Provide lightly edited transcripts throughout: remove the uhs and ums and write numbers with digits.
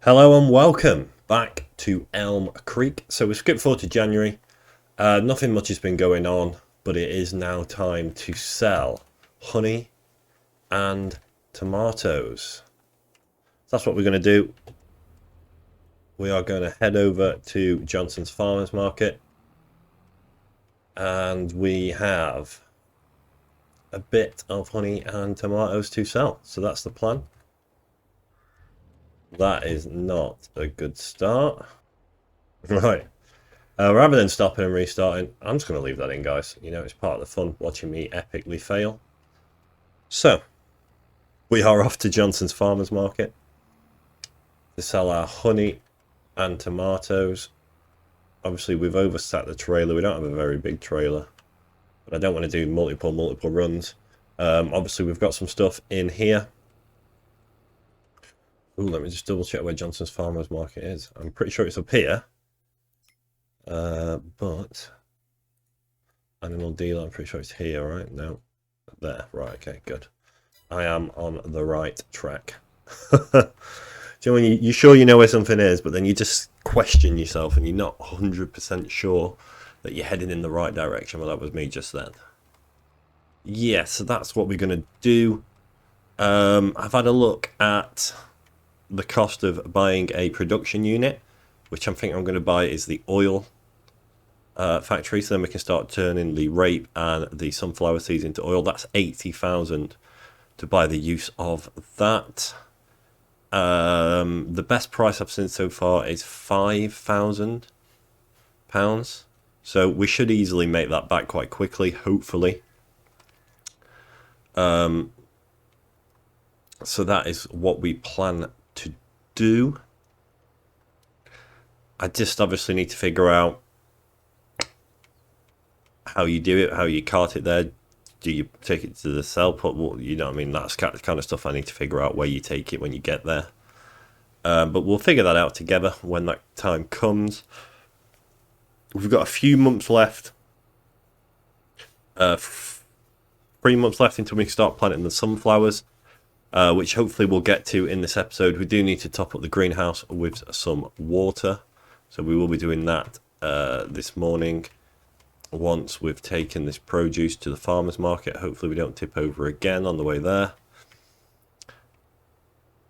Hello and welcome back to Elm Creek. So we skipped forward to January. Nothing much has been going on, but it is now time to sell honey and tomatoes. That's what we're going to do. We are going to head over to Johnson's Farmers Market, and we have a bit of honey and tomatoes to sell. So that's the plan. That is not a good start. Right. Rather than stopping and restarting, I'm just going to leave that in, guys. You know, it's part of the fun, watching me epically fail. So, we are off to Johnson's Farmers Market to sell our honey and tomatoes. Obviously, we've oversat the trailer. We don't have a very big trailer, but I don't want to do multiple runs. Obviously, we've got some stuff in here. Ooh, let me just double check where Johnson's Farmers Market is. I'm pretty sure it's up here. But animal dealer, I'm pretty sure it's here, right? No, there. Right, okay, good. I am on the right track. Do you know when you're sure you know where something is, but then you just question yourself and you're not 100% sure that you're heading in the right direction? Well, that was me just then. Yeah, so that's what we're going to do. I've had a look at the cost of buying a production unit, which I'm thinking I'm going to buy is the oil factory, so then we can start turning the rape and the sunflower seeds into oil. That's 80,000 to buy the use of that. The best price I've seen so far is £5,000, so we should easily make that back quite quickly, hopefully. So that is what we plan to do. I just obviously need to figure out how you do it, how you cart it there. Do you take it to the sell put? Well, you know what I mean? That's kind of stuff I need to figure out, where you take it when you get there. But we'll figure that out together when that time comes. We've got a few months left. 3 months left until we can start planting the sunflowers, which hopefully we'll get to in this episode. We do need to top up the greenhouse with some water, so we will be doing that this morning once we've taken this produce to the farmers market. Hopefully we don't tip over again on the way there.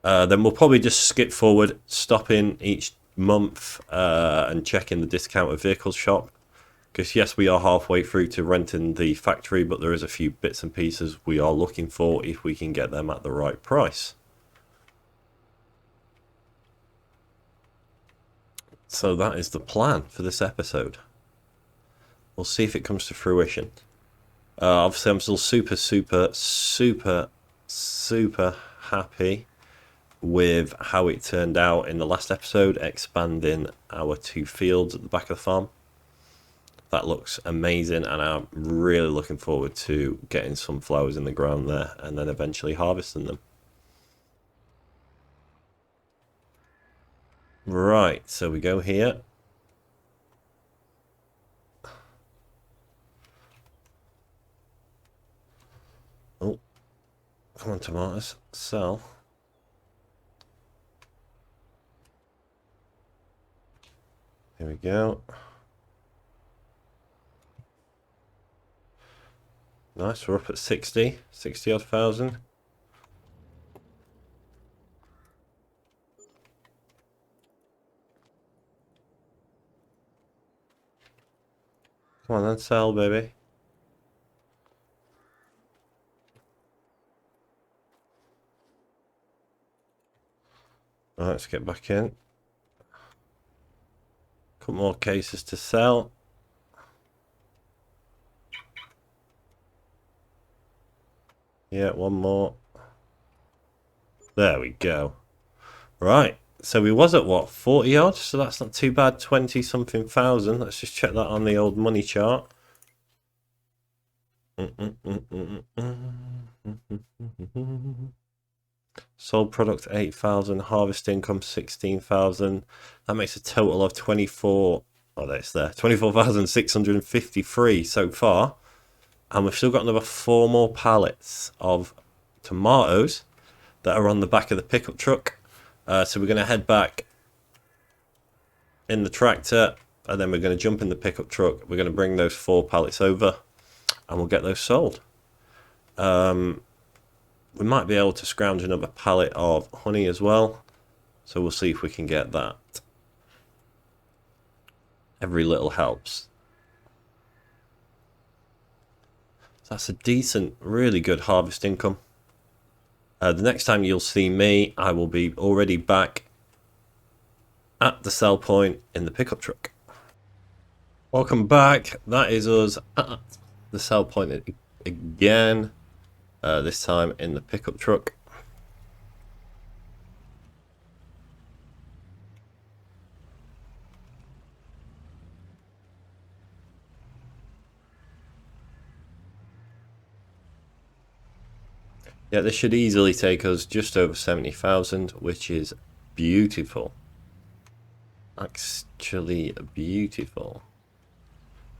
Then we'll probably just skip forward, stop in each month and check in the discounted vehicles shop, because yes, we are halfway through to renting the factory, but there is a few bits and pieces we are looking for if we can get them at the right price. So that is the plan for this episode. We'll see if it comes to fruition. Obviously, I'm still super happy with how it turned out in the last episode, expanding our 2 fields at the back of the farm. That looks amazing, and I'm really looking forward to getting some flowers in the ground there and then eventually harvesting them. Right, so we go here. Oh, come on, tomatoes, sell. Here we go. Nice, we're up at 60 odd thousand. Come on then, sell, baby. Alright, let's get back in. Couple more cases to sell. Yeah, one more. There we go. Right, so we was at what, 40 odd? So that's not too bad, 20 something thousand. Let's just check that on the old money chart. Sold product 8,000, harvest income 16,000. That makes a total of 24. Oh, that's there. 24,653 so far. And we've still got another 4 more pallets of tomatoes that are on the back of the pickup truck. So we're going to head back in the tractor, and then we're going to jump in the pickup truck. We're going to bring those 4 pallets over, and we'll get those sold. We might be able to scrounge another pallet of honey as well, so we'll see if we can get that. Every little helps. So that's a decent, really good harvest income. The next time you'll see me, I will be already back at the sell point in the pickup truck. Welcome back. That is us at the sell point again, this time in the pickup truck. Yeah, this should easily take us just over 70,000, which is beautiful. Actually beautiful.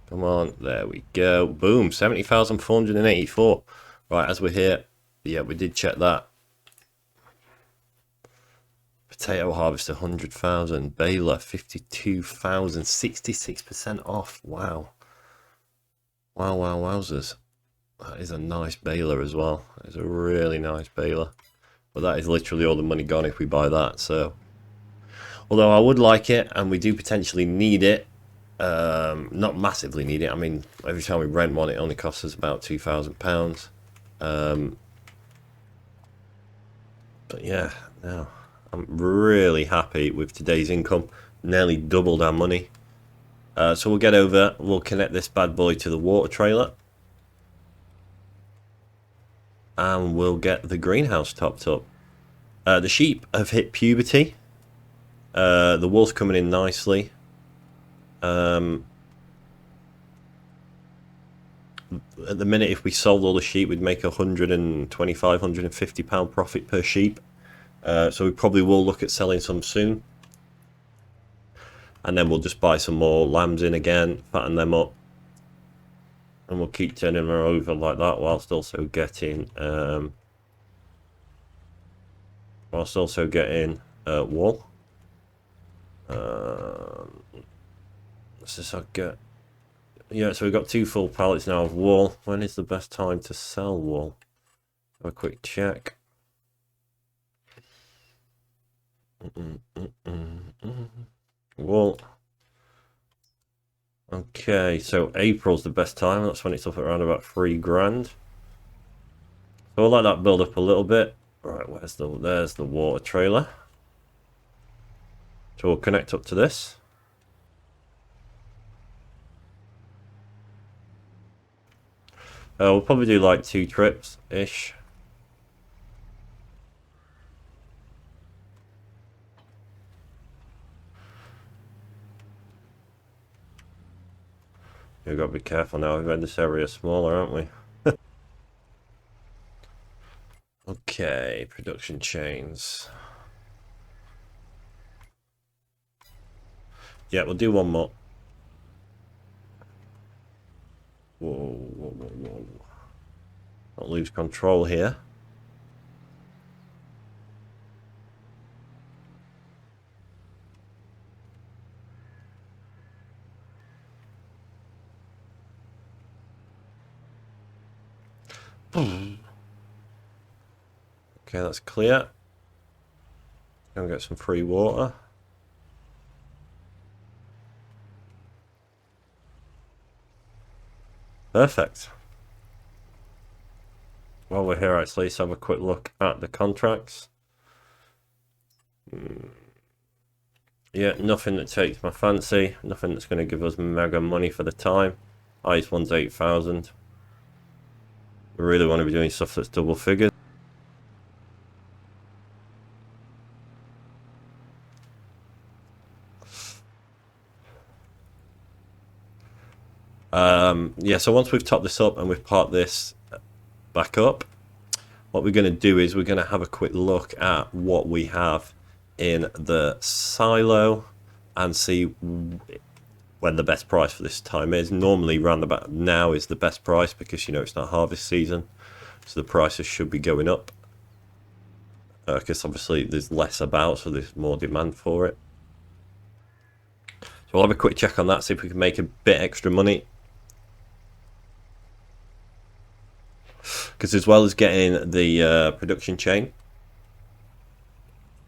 Come on, there we go. Boom, 70,484. Right, as we're here, yeah, we did check that. Potato harvest 100,000. Baler 52,000. 66% off. Wow. Wow, wow, wowzers. That is a nice baler as well. It's a really nice baler. But that is literally all the money gone if we buy that. So, although I would like it, and we do potentially need it, not massively need it. I mean, every time we rent one, it only costs us about £2,000. But yeah, no, I'm really happy with today's income. Nearly doubled our money. So we'll get over. We'll connect this bad boy to the water trailer. And we'll get the greenhouse topped up. The sheep have hit puberty. The wool's coming in nicely. At the minute, if we sold all the sheep, we'd make £125, £150 profit per sheep. So we probably will look at selling some soon. And then we'll just buy some more lambs in again, fatten them up. And we'll keep turning them over like that, whilst also getting wool. So get, yeah. So we've got 2 full pallets now of wool. When is the best time to sell wool? Have a quick check. Wool. Okay, so April's the best time. That's when it's up at around about £3,000. So we'll let that build up a little bit. Right, there's the water trailer. So we'll connect up to this. We'll probably do like 2 trips-ish. We've got to be careful now. We've made this area smaller, haven't we? Okay, production chains. Yeah, we'll do one more. Whoa, whoa, whoa, whoa. Don't lose control here. Okay, that's clear. Go and get some free water. Perfect. While we're here, actually, let's have a quick look at the contracts. Yeah, nothing that takes my fancy. Nothing that's going to give us mega money for the time. Highest one's 8,000. We really want to be doing stuff that's double figures. Yeah, so once we've topped this up and we've parked this back up, what we're going to do is we're going to have a quick look at what we have in the silo and see when the best price for this time is. Normally round about now is the best price because, you know, it's not harvest season, so the prices should be going up. because obviously there's less about, so there's more demand for it. So we'll have a quick check on that, see if we can make a bit extra money. Because as well as getting the production chain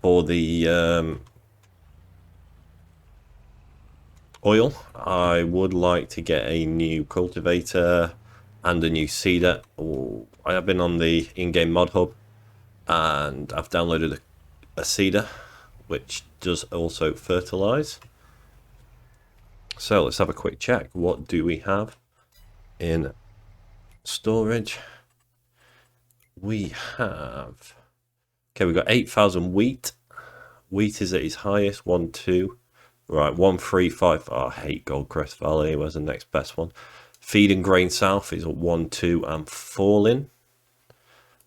for the oil, I would like to get a new cultivator and a new seeder. I have been on the in-game mod hub and I've downloaded a seeder which does also fertilize. So let's have a quick check. What do we have in storage? We have, okay, we've got 8,000 wheat. Wheat is at its highest, 1, 2. Right, 1, 3, 5. Oh, I hate Goldcrest Valley. Where's the next best one? Feed and Grain South is at 1, 2, and falling.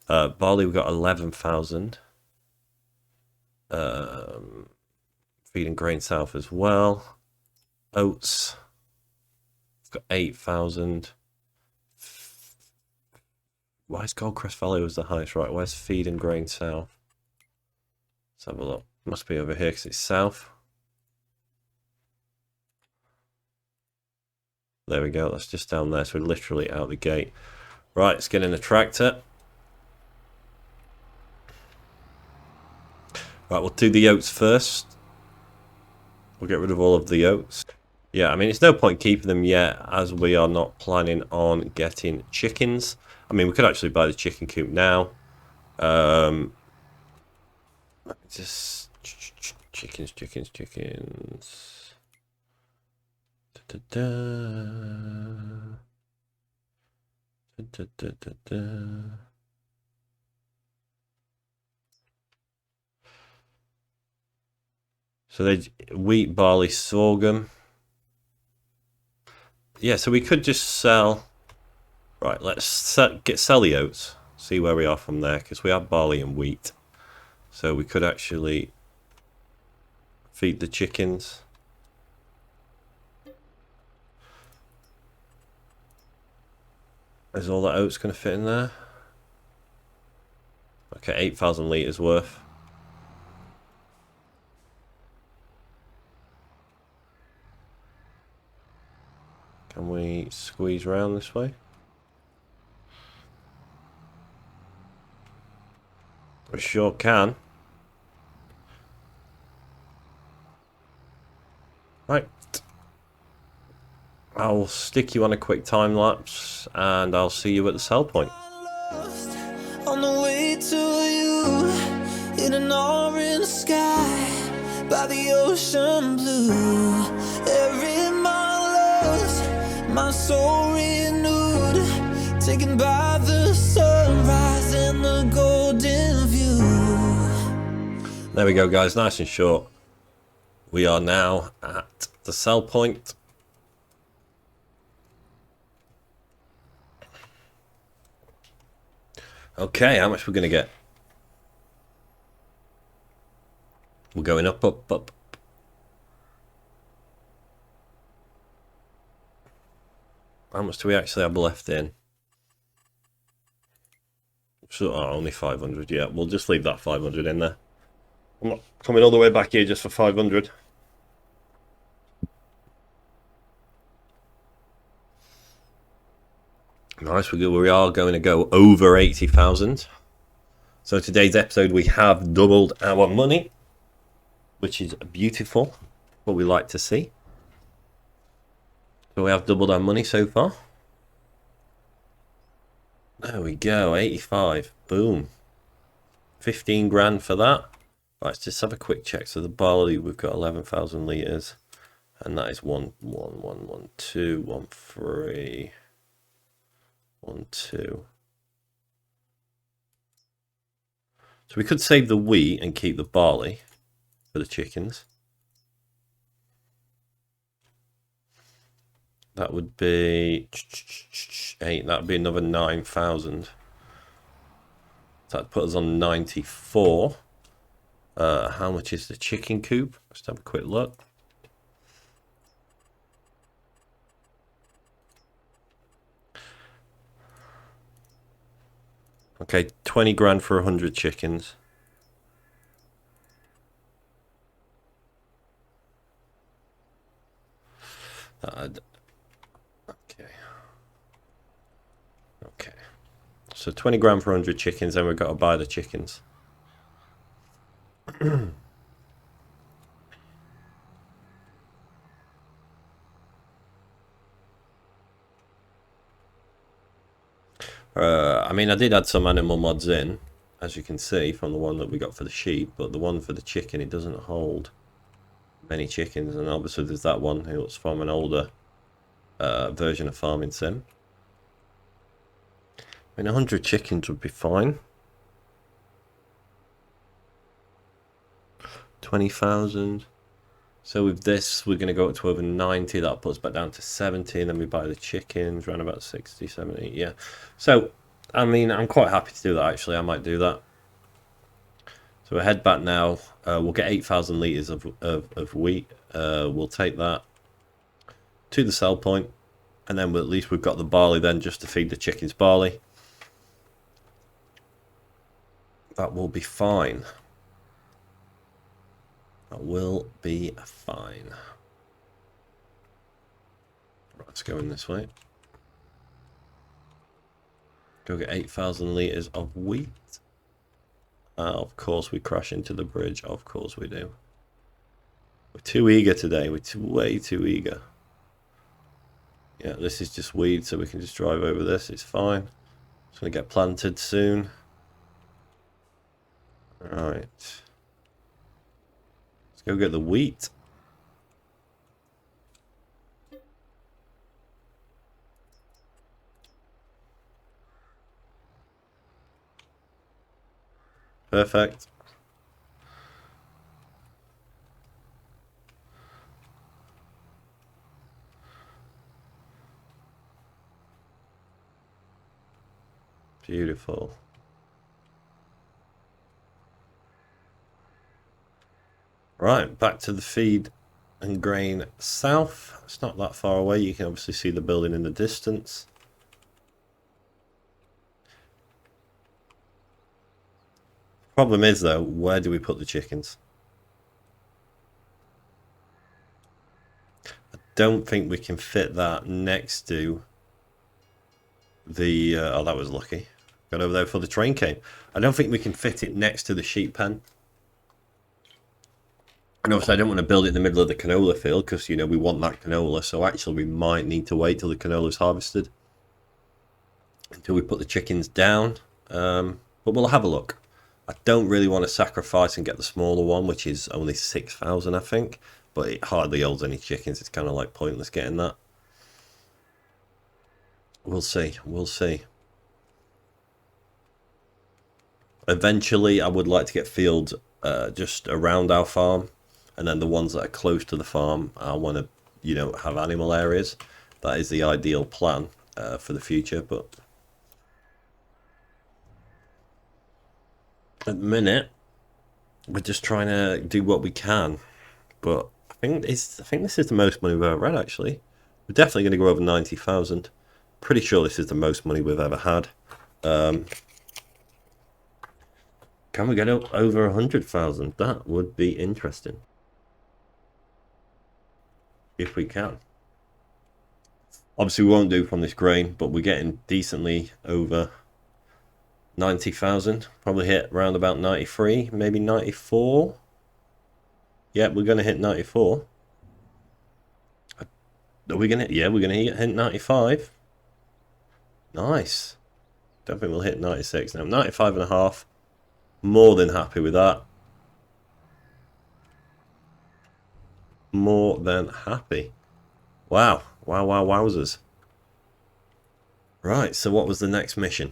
Barley, we've got 11,000. Feed and Grain South as well. Oats, we've got 8,000. Why is Goldcrest Valley was the highest? Right, where's Feed and Grain South? Let's have a look. Must be over here because it's south. There we go, that's just down there, so we're literally out the gate. Right, let's get in the tractor. Right, we'll do the oats first. We'll get rid of all of the oats. Yeah, I mean, it's no point keeping them yet, as we are not planning on getting chickens. I mean, we could actually buy the chicken coop now. Just chickens. So they wheat, barley, sorghum. Yeah, so we could just sell. Right, let's sell the oats. See where we are from there, because we have barley and wheat. So we could actually feed the chickens. Is all that oats going to fit in there? Okay, 8,000 litres worth. Can we squeeze around this way? We sure can. Right. I'll stick you on a quick time lapse and I'll see you at the sell point. On the way to you in an orange sky by the ocean blue. Every mile lost, my soul renewed, taken by the sunrise and the golden view. There we go, guys, nice and short. We are now at the sell point. Okay, how much we're going to get? We're going up. How much do we actually have left in? So, only 500, yeah. We'll just leave that 500 in there. I'm not coming all the way back here just for 500. Nice, we are going to go over 80,000. So today's episode we have doubled our money, which is beautiful, what we like to see. So we have doubled our money so far. There we go, 85, boom. 15 grand for that. Right, let's just have a quick check. So the barley, we've got 11,000 litres, and that is 1, 2, 1, 3, 1, 2. So we could save the wheat and keep the barley for the chickens. That would be 8. That would be another 9,000. That put us on 94. How much is the chicken coop? Let's have a quick look. Okay, 20 grand for 100 chickens. Okay. Okay. So 20 grand for 100 chickens, then we've got to buy the chickens. I mean, I did add some animal mods in, as you can see from the one that we got for the sheep, but the one for the chicken, it doesn't hold many chickens, and obviously there's that one who was from an older version of Farming Sim. I mean, 100 chickens would be fine. 20,000. So with this, we're going to go up to over 90. That puts back down to 70. And then we buy the chickens, around about 60, 70. Yeah. So, I mean, I'm quite happy to do that, actually. I might do that. So we'll head back now. We'll get 8,000 litres of wheat. We'll take that to the sell point. And then at least we've got the barley then just to feed the chickens barley. That will be fine. That will be fine. Right, let's go in this way. Go get 8,000 litres of wheat. Of course we crash into the bridge. Of course we do. We're too eager today. We're way too eager. Yeah, this is just weed, so we can just drive over this. It's fine. It's going to get planted soon. Alright. Let's go get the wheat. Perfect. Beautiful. Right, back to the feed and grain south. It's not that far away. You can obviously see the building in the distance. Problem is though, where do we put the chickens? I don't think we can fit that next to the oh, that was lucky. Got over there before the train came. I don't think we can fit it next to the sheep pen. And obviously I don't want to build it in the middle of the canola field because, you know, we want that canola. So actually we might need to wait till the canola is harvested until we put the chickens down. But we'll have a look. I don't really want to sacrifice and get the smaller one, which is only 6,000, I think. But it hardly holds any chickens. It's kind of like pointless getting that. We'll see. We'll see. Eventually, I would like to get fields just around our farm. And then the ones that are close to the farm, I want to, you know, have animal areas. That is the ideal plan for the future. But at the minute, we're just trying to do what we can. But I think this is the most money we've ever had, actually. We're definitely going to go over 90,000. Pretty sure this is the most money we've ever had. Can we get up over 100,000? That would be interesting. If we can. Obviously we won't do from this grain, but we're getting decently over 90,000. Probably hit around about 93, maybe 94. Yeah, we're going to hit 94. Are we going to? Yeah, we're going to hit 95. Nice. Don't think we'll hit 96 now. 95.5. More than happy with that. More than happy. Wow. Wow, wow, wowzers. Right, so what was the next mission?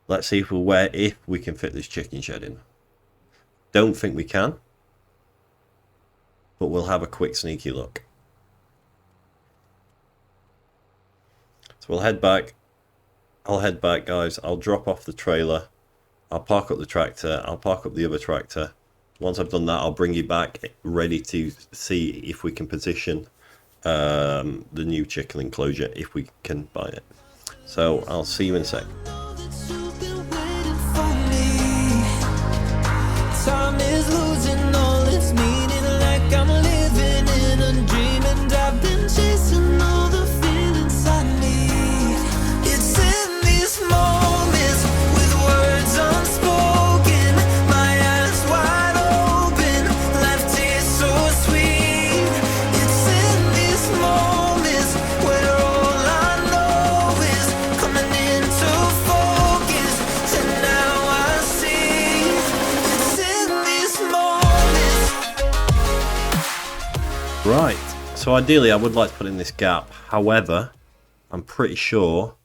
Let's see if we can fit this chicken shed in. Don't think we can. But we'll have a quick sneaky look. So we'll head back. I'll head back, guys. I'll drop off the trailer. I'll park up the tractor. I'll park up the other tractor. Once I've done that, I'll bring you back ready to see if we can position the new chicken enclosure, if we can buy it. So I'll see you in a sec. Time is losing all its meaning, like I'm living in a dream, and I've been chasing all the so ideally I would like to put in this gap. However, I'm pretty sure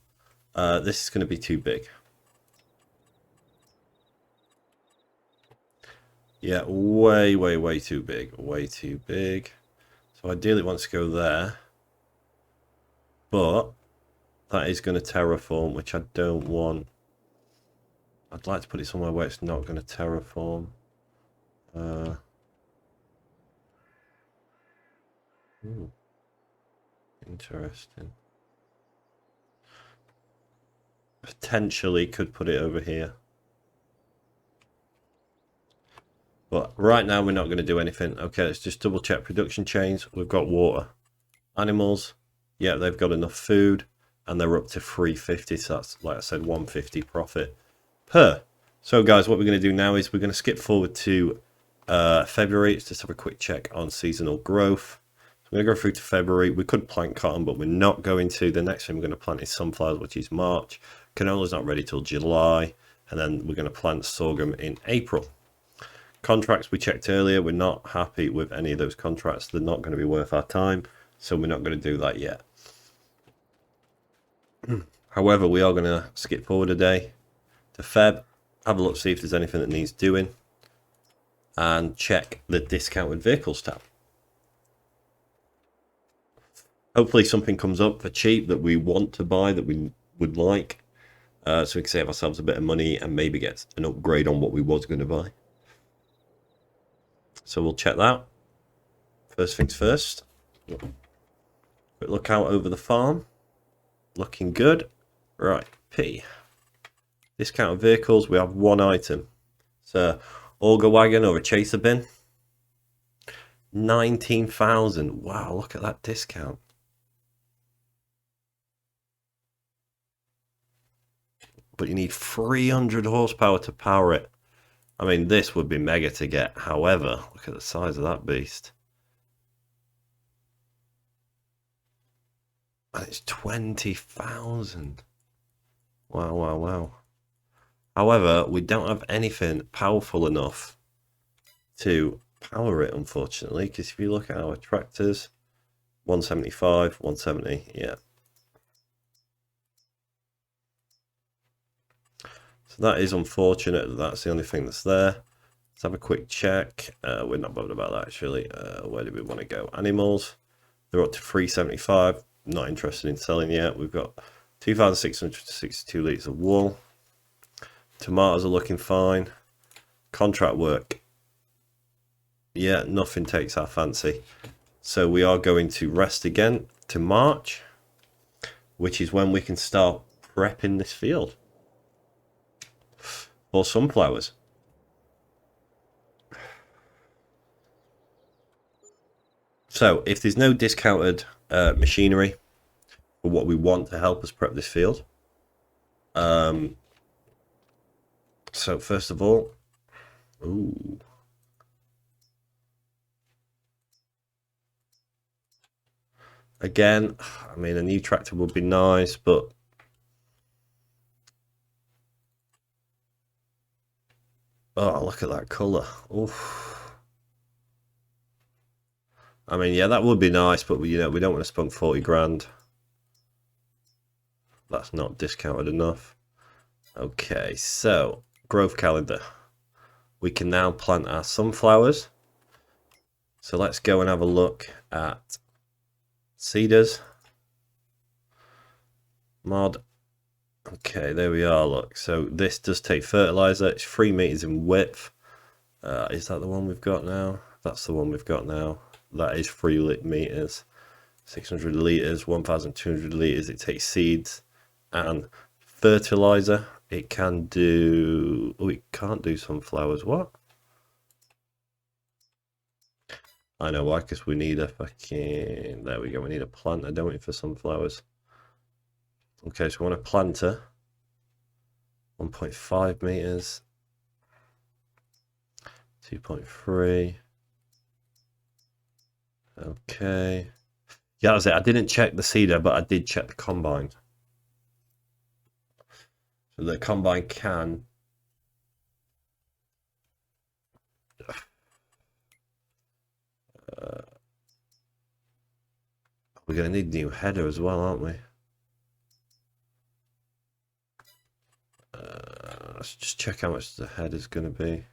this is going to be too big. Yeah, way too big. Way too big. So ideally it wants to go there. But that is going to terraform, which I don't want. I'd like to put it somewhere where it's not going to terraform. Interesting. Potentially could put it over here. But right now we're not going to do anything. Okay, let's just double check production chains. We've got water. Animals, yeah, they've got enough food. And they're up to 350, so that's, like I said, 150 profit per. So guys, what we're going to do now is we're going to skip forward to February. Let's just have a quick check on seasonal growth. So we're going to go through to February. We could plant cotton, but we're not going to. The next thing we're going to plant is sunflowers, which is March. Canola's not ready till July. And then we're going to plant sorghum in April. Contracts we checked earlier, we're not happy with any of those contracts. They're not going to be worth our time, so we're not going to do that yet. However, we are going to skip forward a day to Feb, have a look, see if there's anything that needs doing, and check the discounted vehicles tab. Hopefully something comes up for cheap that we want to buy, that we would like, so we can save ourselves a bit of money and maybe get an upgrade on what we was going to buy. So we'll check that. First things first. Quick look out over the farm. Looking good. Right, P. Discounted vehicles, we have one item. It's a auger wagon or a chaser bin. 19,000. Wow, look at that discount. But you need 300 horsepower to power it. I mean, this would be mega to get. However, look at the size of that beast. And it's 20,000. Wow. However, we don't have anything powerful enough to power it, unfortunately. Because if you look at our tractors, 175, 170, yeah. So that is unfortunate. That's the only thing that's there. Let's have a quick check. We're not bothered about that, actually. Where do we want to go? Animals. They're up to 375. Not interested in selling yet. We've got 2,662 litres of wool. Tomatoes are looking fine. Contract work. Yeah, nothing takes our fancy. So we are going to rest again to March, which is when we can start prepping this field for sunflowers. So if there's no discounted machinery for what we want to help us prep this field, so first of all, again, I mean, a new tractor would be nice, but oh, look at that colour. Oof. I mean, yeah, that would be nice, but we don't want to spend 40 grand. That's not discounted enough. Okay, so growth calendar. We can now plant our sunflowers. So let's go and have a look at seeders. Mod. Okay, there we are, look. So this does take fertilizer. It's 3 meters in width. Is that the one we've got now? That's the one we've got now. That is 3 meters. 600 liters, 1,200 liters. It takes seeds and fertilizer. It can do... Oh, it can't do sunflowers. What? I know why, because we need a fucking... There we go. We need a planter, don't we, for sunflowers? Okay, so we want a planter. 1.5 meters. 2.3. Okay. Yeah, that was it. I didn't check the seeder, but I did check the combine. So the combine can... We're going to need a new header as well, aren't we? Let's just check how much the header is going to be.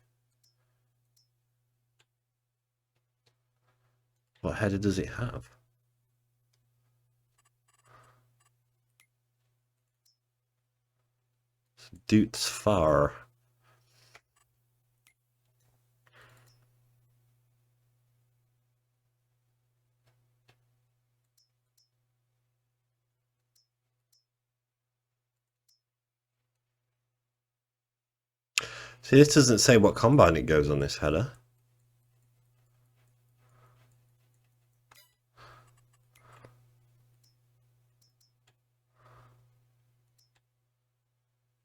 What header does it have? Doots Far. See, this doesn't say what combine it goes on this header.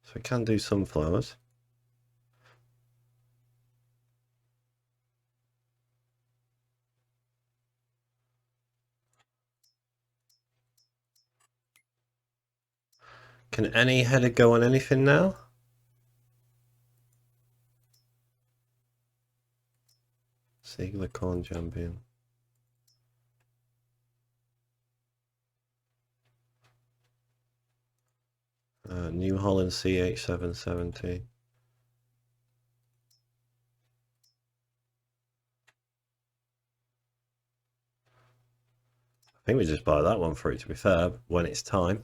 So we can do sunflowers. Can any header go on anything now? Ziegler corn champion. New Holland CH770. I think we just buy that one for it, to be fair, when it's time.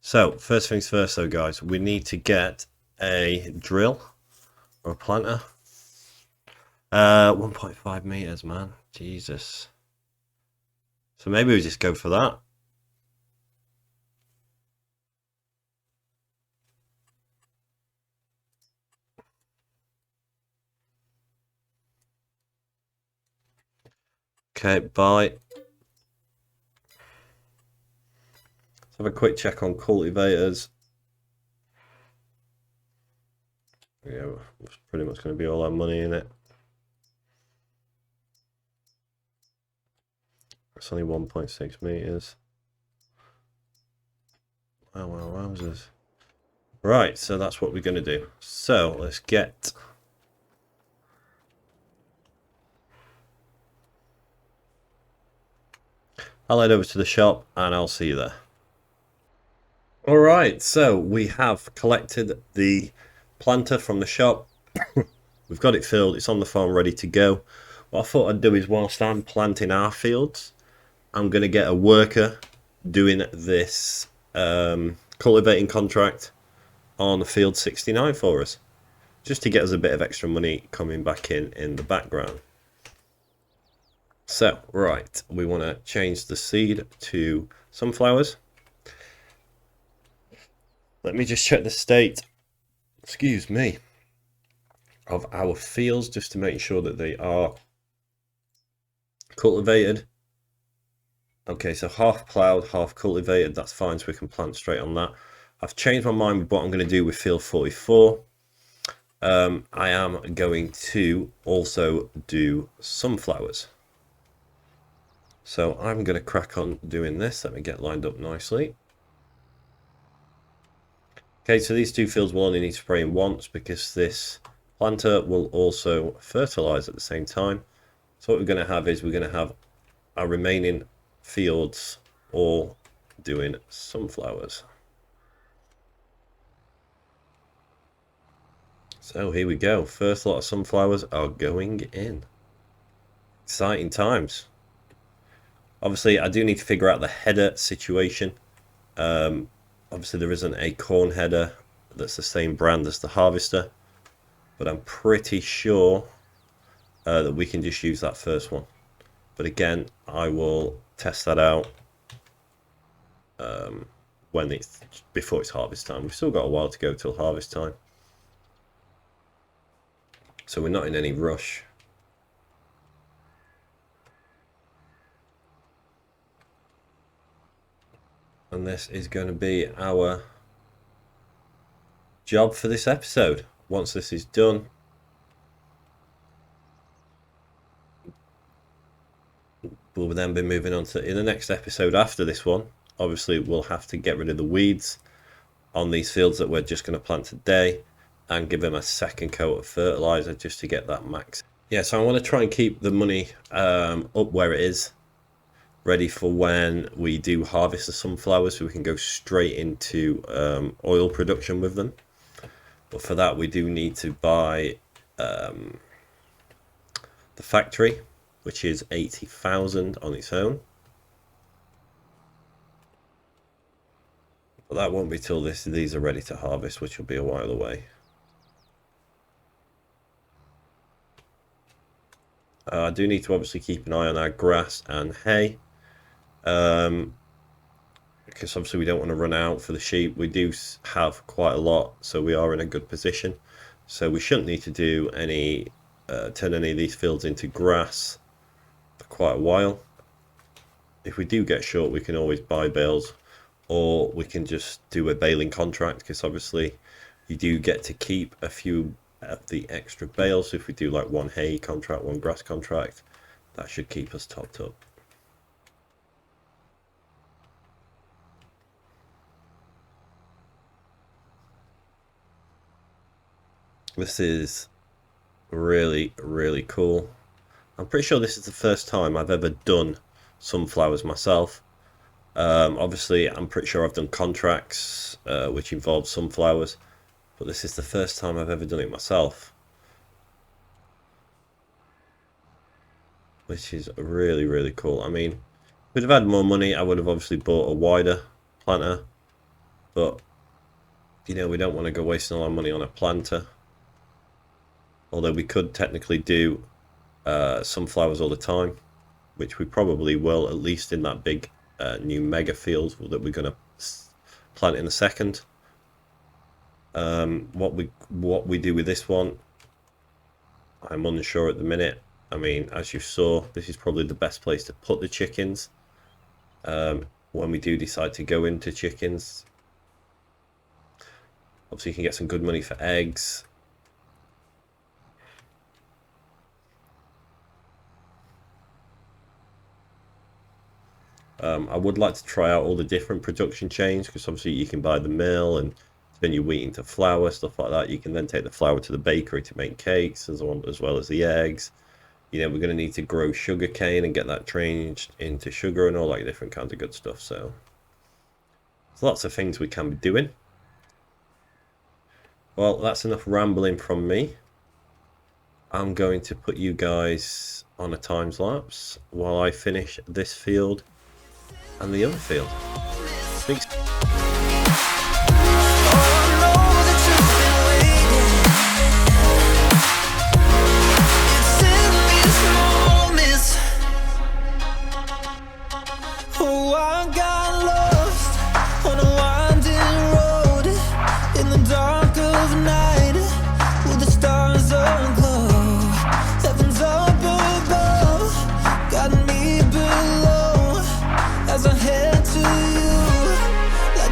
So, first things first though, guys, we need to get a drill or a planter. 1.5 meters, man. Jesus. So maybe we just go for that. Okay, buy. Let's have a quick check on cultivators. Yeah, it's pretty much going to be all our money in it. It's only 1.6 meters. Wow, wowzers. Right, so that's what we're going to do. So let's get... I'll head over to the shop and I'll see you there. Alright, so we have collected the planter from the shop. We've got it filled, it's on the farm ready to go. What I thought I'd do is, whilst I'm planting our fields, I'm going to get a worker doing this cultivating contract on field 69 for us, just to get us a bit of extra money coming back in the background. So, right, we want to change the seed to sunflowers. Let me just check the state, excuse me, of our fields, just to make sure that they are cultivated. Okay, so half ploughed, half cultivated, that's fine, so we can plant straight on that. I've changed my mind with what I'm going to do with field 44. I am going to also do sunflowers. So I'm going to crack on doing this. Let me get lined up nicely. Okay, so these two fields will only need spraying once because this planter will also fertilize at the same time. So what we're going to have is we're going to have our remaining fields all doing sunflowers. So here we go. First lot of sunflowers are going in. Exciting times. Obviously, I do need to figure out the header situation. Obviously, there isn't a corn header that's the same brand as the harvester, but I'm pretty sure that we can just use that first one. But again, I will test that out before it's harvest time. We've still got a while to go till harvest time, so we're not in any rush. And this is going to be our job for this episode. Once this is done, we'll then be moving on to, in the next episode after this one, obviously we'll have to get rid of the weeds on these fields that we're just going to plant today and give them a second coat of fertilizer just to get that max. Yeah, so I want to try and keep the money up where it is. ready for when we do harvest the sunflowers, so we can go straight into oil production with them. But for that, we do need to buy the factory, which is 80,000 on its own. But that won't be till these are ready to harvest, which will be a while away. I do need to obviously keep an eye on our grass and hay, because obviously we don't want to run out for the sheep. We do have quite a lot, so we are in a good position. So we shouldn't need to do any turn any of these fields into grass for quite a while. If we do get short, we can always buy bales, or we can just do a baling contract, because obviously you do get to keep a few of the extra bales. So if we do like one hay contract, one grass contract, that should keep us topped up. This is really, really cool. I'm pretty sure this is the first time I've ever done sunflowers myself. Obviously, I'm pretty sure I've done contracts which involve sunflowers, but this is the first time I've ever done it myself, which is really, really cool. I mean, if we'd have had more money, I would have obviously bought a wider planter, but you know, we don't want to go wasting all our money on a planter. Although we could technically do sunflowers all the time, which we probably will, at least in that big new mega field that we're going to plant in a second. What we do with this one, I'm unsure at the minute. I mean, as you saw, this is probably the best place to put the chickens when we do decide to go into chickens. Obviously, you can get some good money for eggs. I would like to try out all the different production chains, because obviously you can buy the mill and turn your wheat into flour, stuff like that. You can then take the flour to the bakery to make cakes, as well as the eggs. You know, we're going to need to grow sugar cane and get that changed into sugar and all that different kinds of good stuff. So there's lots of things we can be doing. Well, that's enough rambling from me. I'm going to put you guys on a time lapse while I finish this field and the other field. Thanks. As I head to you, like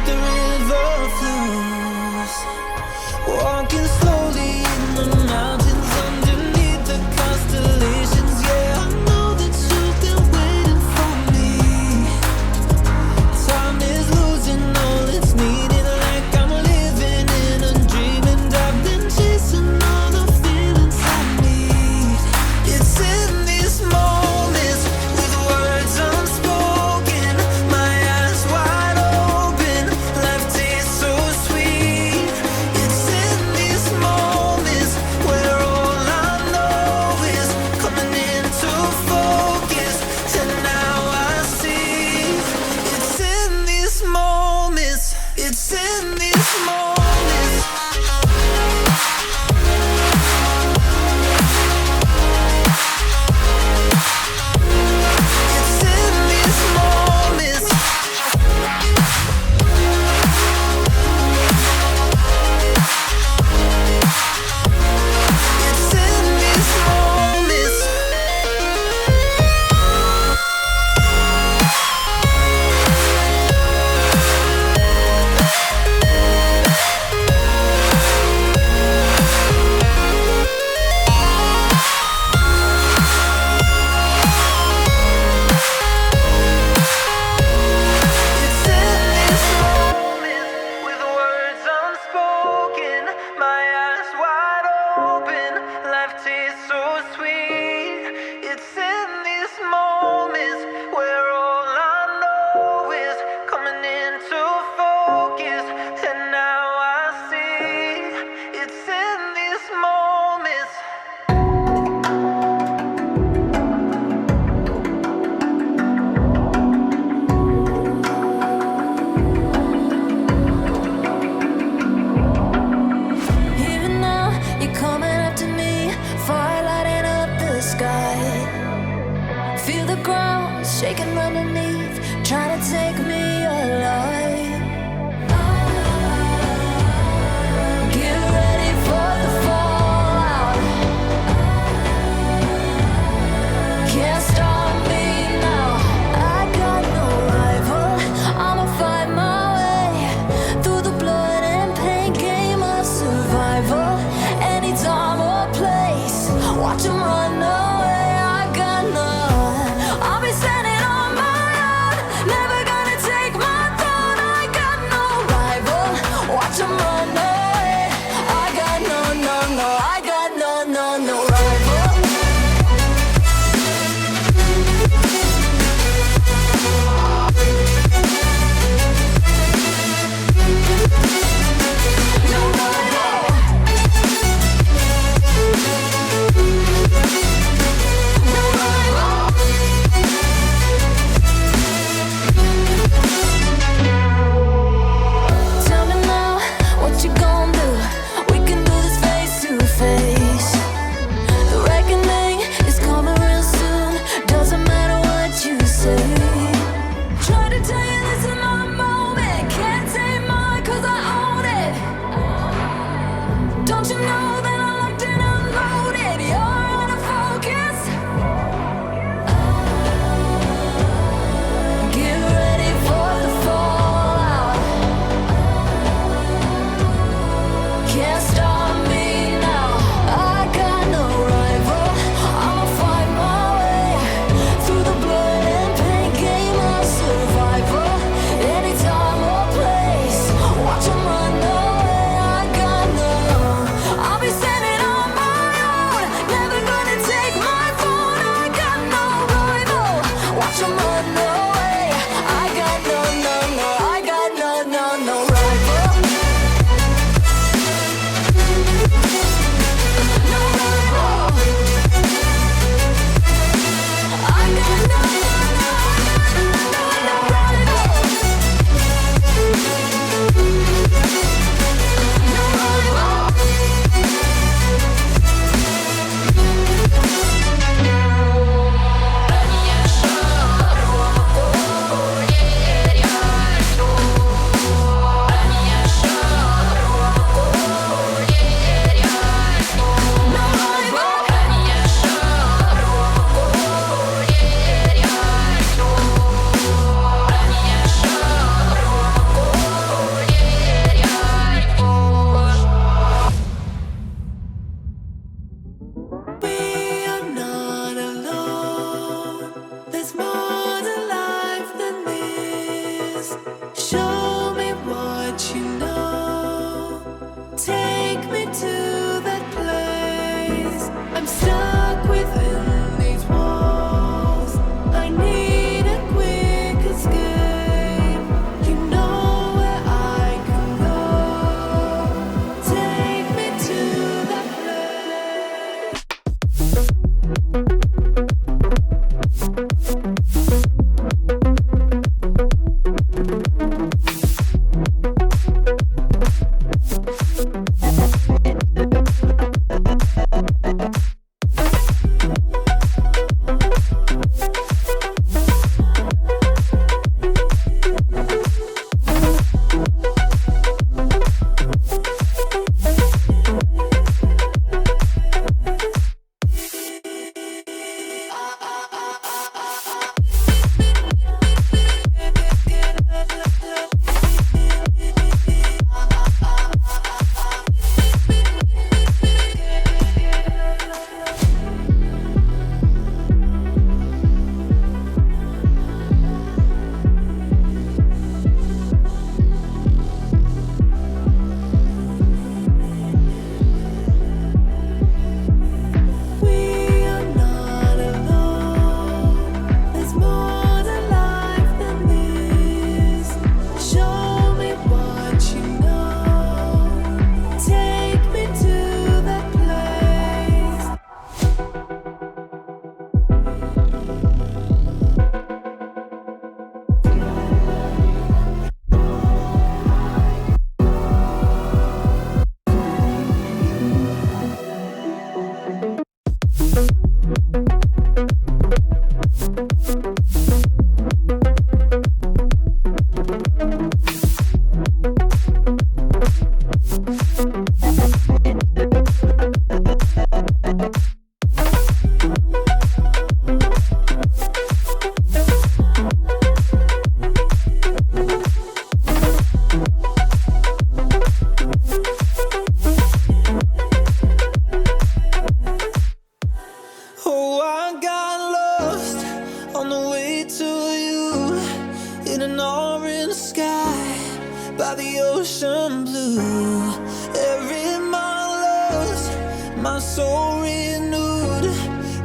by the ocean blue. Every mile lost, my soul renewed,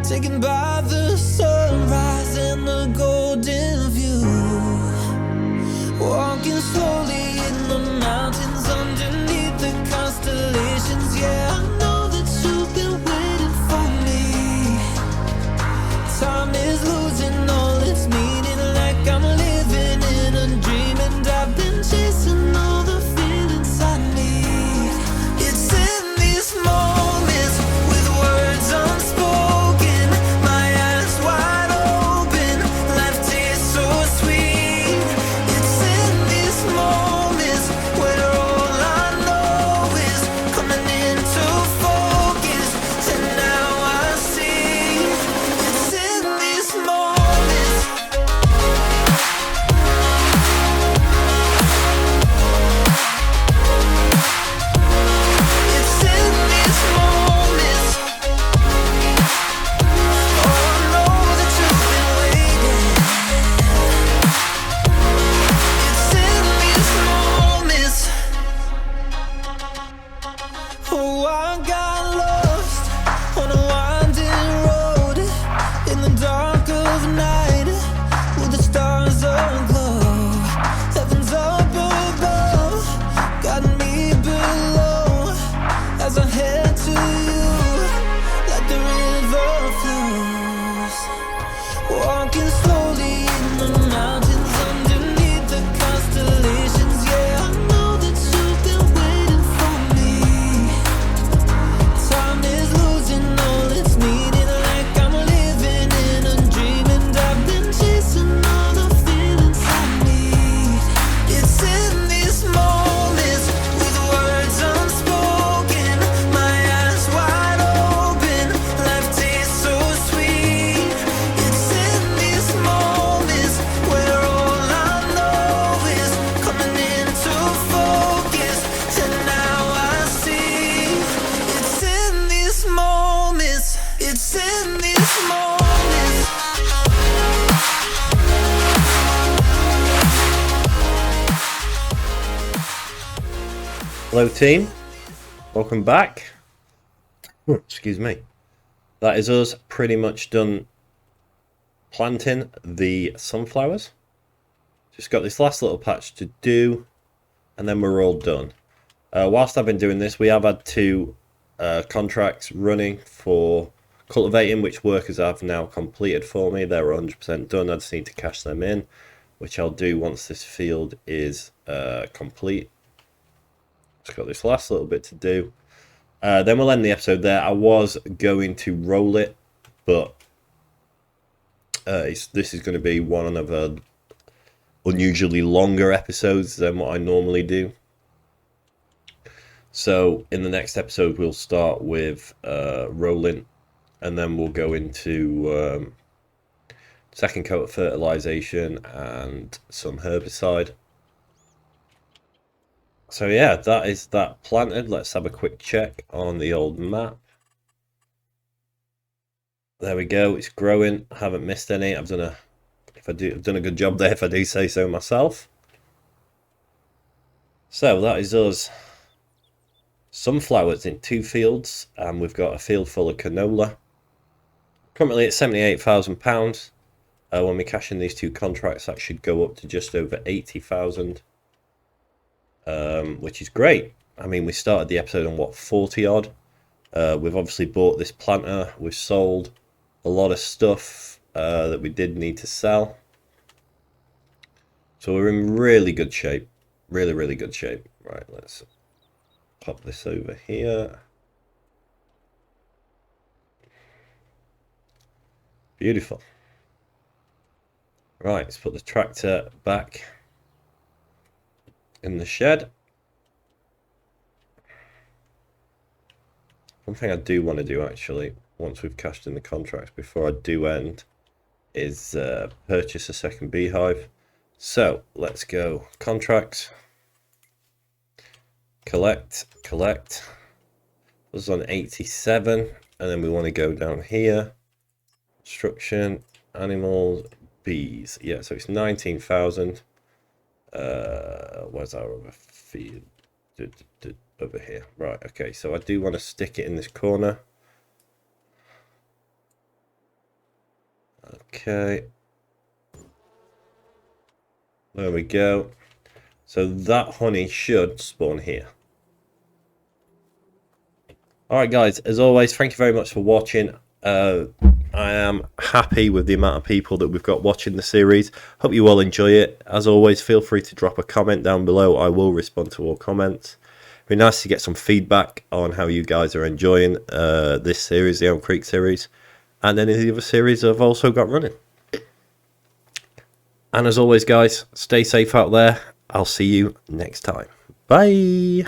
taken by the sunrise and the golden view. Walking slowly in the mountains underneath the constellations. Yeah, I know that you've been waiting for me. Time is losing all its meaning, like I'm living in a dream, and I've been chasing all the feelings I need. It's in these moments with words unspoken, my eyes wide open, life tastes so sweet. It's in these moments where all I know is coming into focus, and now I see. It's in these moments. It's in these moments. Oh, I know that you've been waiting. It's in these moments. Oh, I got lost on a winding road in the dark of night with the stars aglow. Heaven's up above, got me below as I head to you like the river flows. Walking slowly in the mountains underneath the constellations. Yeah, I know that you've been waiting for me. Time is losing all its meaning, like I'm living in a dream, and I've been chasing all the feelings I need. It's in these moments with words unspoken, my eyes wide open, life tastes so sweet. It's in these moments where all I know is coming into focus, and now I see. It's in these moments. It's in these moments. Hello team, welcome back. Excuse me. That is us pretty much done planting the sunflowers. Just got this last little patch to do, and then we're all done. Whilst I've been doing this, we have had two contracts running for cultivating, which workers have now completed for me. They're 100% done. I just need to cash them in, which I'll do once this field is complete. Just got this last little bit to do. Then we'll end the episode there. I was going to roll it, but this is going to be one of the unusually longer episodes than what I normally do. So in the next episode, we'll start with rolling, and then we'll go into second coat of fertilization and some herbicide. So yeah, that is that planted. Let's have a quick check on the old map. There we go. It's growing. I haven't missed any. I've done a good job there, if I do say so myself. So that is us. Sunflowers in 2 fields, and we've got a field full of canola. Currently at £78,000. When we cash in these 2 contracts, that should go up to just over 80,000. Which is great. I mean, we started the episode on what, 40 odd. We've obviously bought this planter. We've sold a lot of stuff that we did need to sell. So we're in really good shape. Really good shape. Right, let's pop this over here. Beautiful. Right, let's put the tractor back in the shed. One thing I do want to do, actually, once we've cashed in the contracts, before I do end, is purchase a second beehive. So let's go contracts, collect. Was on 87, and then we want to go down here, construction, animals, bees. Yeah, so it's 19,000. Where's our other field? Over here. Right, okay, so I do want to stick it in this corner. Okay. There we go. So that honey should spawn here. Alright guys, as always, thank you very much for watching. I am happy with the amount of people that we've got watching the series. Hope you all enjoy it. As always, feel free to drop a comment down below. I will respond to all comments. It'd be nice to get some feedback on how you guys are enjoying this series, the Elm Creek series, and any of the other series I've also got running. And as always guys, stay safe out there. I'll see you next time. Bye!